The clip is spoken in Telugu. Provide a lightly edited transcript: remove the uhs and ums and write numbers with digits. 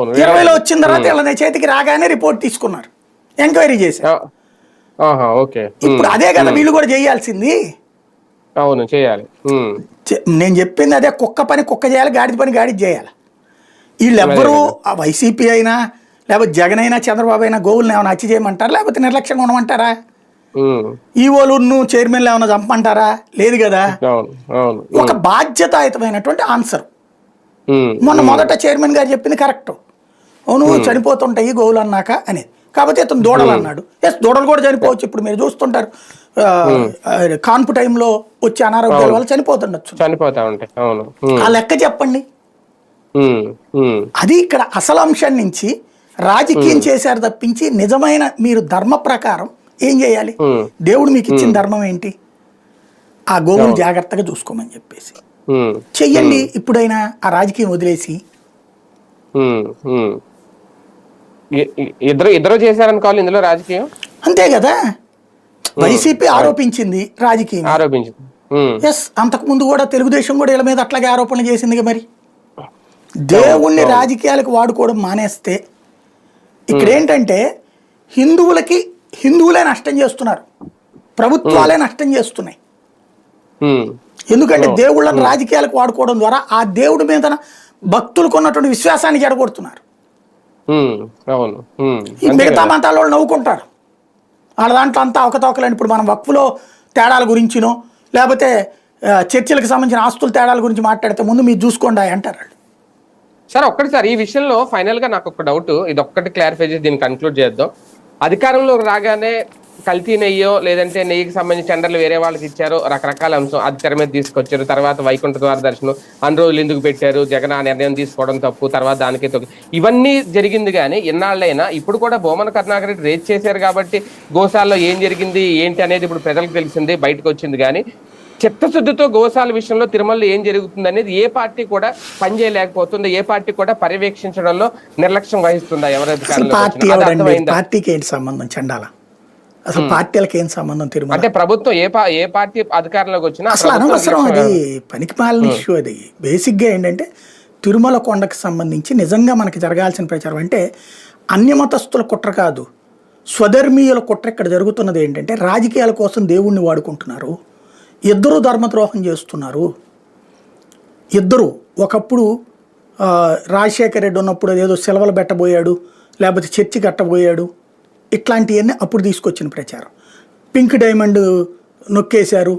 20లో వచ్చిన తర్వాత వీళ్ళ చేతికి రాగానే రిపోర్ట్ తీసుకున్నారు, ఎంక్వైరీ చేశారు. ఇప్పుడు అదే కదా వీళ్ళు కూడా చేయాల్సింది. అవును, చేయాలి. నేను చెప్పింది అదే, కుక్క పని కుక్క చేయాలి, గాడిద పని గాడిద చేయాలి. వీళ్ళెవ్వరూ వైసీపీ అయినా లేకపోతే జగన్ అయినా చంద్రబాబు అయినా గోవులను ఏమైనా హత్య చేయమంటారా, లేకపోతే నిర్లక్ష్యంగా ఉండమంటారా? ఈవోలు చైర్మన్లు ఏమైనా చంపమంటారా? లేదు కదా. ఒక బాధ్యతాయుతమైనటువంటి ఆన్సర్. మొదట చైర్మన్ గారు చెప్పింది కరెక్ట్. అవును, చనిపోతుంటాయి గోవులు అన్నాక అనేది. కాకపోతే ఇతను దూడలు అన్నాడు. దూడలు కూడా చనిపోవచ్చు. ఇప్పుడు మీరు చూస్తుంటారు, కాన్పు టైంలో వచ్చే అనారోగ్యాల వల్ల చనిపోతుండొచ్చు. ఆ లెక్క చెప్పండి. అది ఇక్కడ అసలు అంశం నుంచి రాజకీయం చేశారు తప్పించి నిజమైన మీరు ధర్మ ప్రకారం ఏం చేయాలి? దేవుడు మీకు ఇచ్చిన ధర్మం ఏంటి? ఆ గోవులు జాగ్రత్తగా చూసుకోమని చెప్పేసి చెయ్యండి. ఇప్పుడైనా ఆ రాజకీయం వదిలేసి. ఇద్దరు చేశారనుకోవాలి ఇందులో రాజకీయం. అంతే కదా. వైసీపీ ఆరోపించింది, రాజకీయం ఆరోపించింది. ఎస్, అంతకు ముందు కూడా తెలుగుదేశం కూడా వీళ్ళ మీద అట్లాగే ఆరోపణలు చేసింది. మరి దేవుణ్ణి రాజకీయాలకు వాడుకోవడం మానేస్తే ఇక్కడ ఏంటంటే హిందువులే నష్టం చేస్తున్నారు, ప్రభుత్వాలే నష్టం చేస్తున్నాయి. ఎందుకంటే దేవుళ్ళని రాజకీయాలకు వాడుకోవడం ద్వారా ఆ దేవుడి మీద భక్తులకు ఉన్నటువంటి విశ్వాసాన్ని జడగొడుతున్నారు. మిగతా మతాల వాళ్ళు నవ్వుకుంటారు, వాళ్ళ దాంట్లో అంతా అవకతవకలని. ఇప్పుడు మనం వక్ఫ్లో తేడాల గురించినో లేకపోతే చర్చిలకు సంబంధించిన ఆస్తుల తేడాల గురించి మాట్లాడితే ముందు మీరు చూసుకోండి అంటారు వాళ్ళు. సార్ సార్ ఈ విషయంలో ఫైనల్ గా నాకు ఒక డౌట్, ఇది ఒక్కటి క్లారిఫై చేసి దీన్ని కన్క్లూడ్ చేద్దాం. అధికారంలో రాగానే కల్తీ నెయ్యో లేదంటే నెయ్యికి సంబంధించి టెండర్లు వేరే వాళ్ళకి ఇచ్చారు, రకరకాల అంశం అది తెర మీద తీసుకొచ్చారు. తర్వాత వైకుంఠ ద్వార దర్శనం అన్ని రోజులు ఎందుకు పెట్టారు, జగన్ ఆ నిర్ణయం తీసుకోవడం తప్పు, తర్వాత దానికే ఇవన్నీ జరిగింది. కానీ ఎన్నాళ్ళైనా ఇప్పుడు కూడా భూమన కరుణాకర్ రెడ్డి రేజ్ చేశారు కాబట్టి గోశాలలో ఏం జరిగింది ఏంటి అనేది ఇప్పుడు ప్రజలకు తెలిసింది, బయటకు వచ్చింది. కానీ చిత్తశుద్ధితో గోశాల విషయంలో తిరుమలలో ఏం జరుగుతుంది అనేది ఏ పార్టీ కూడా పనిచేయలేకపోతుంది, ఏ పార్టీ కూడా పర్యవేక్షించడంలో నిర్లక్ష్యం వహిస్తుందా? పార్టీకి ఏంటి సంబంధం? చండాల అసలు పార్టీలకు ఏం సంబంధం? తిరుమల అంటే ప్రభుత్వం ఏ పార్టీ అధికారంలోకి వచ్చినా అసలు అనవసరం. అది పనికి మాలిన ఇష్యూ. అది బేసిక్గా ఏంటంటే తిరుమల కొండకు సంబంధించి నిజంగా మనకి జరగాల్సిన ప్రచారం అంటే అన్యమతస్థుల కుట్ర కాదు, స్వధర్మీయుల కుట్ర. ఇక్కడ జరుగుతున్నది ఏంటంటే రాజకీయాల కోసం దేవుణ్ణి వాడుకుంటున్నారు. ఇద్దరు ధర్మద్రోహం చేస్తున్నారు. ఇద్దరు ఒకప్పుడు రాజశేఖర రెడ్డి ఉన్నప్పుడు ఏదో సెలవులు పెట్టబోయాడు, లేకపోతే చర్చి కట్టబోయాడు, ఇట్లాంటివన్నీ అప్పుడు తీసుకొచ్చిన ప్రచారం. Pink diamond నొక్కేశారు,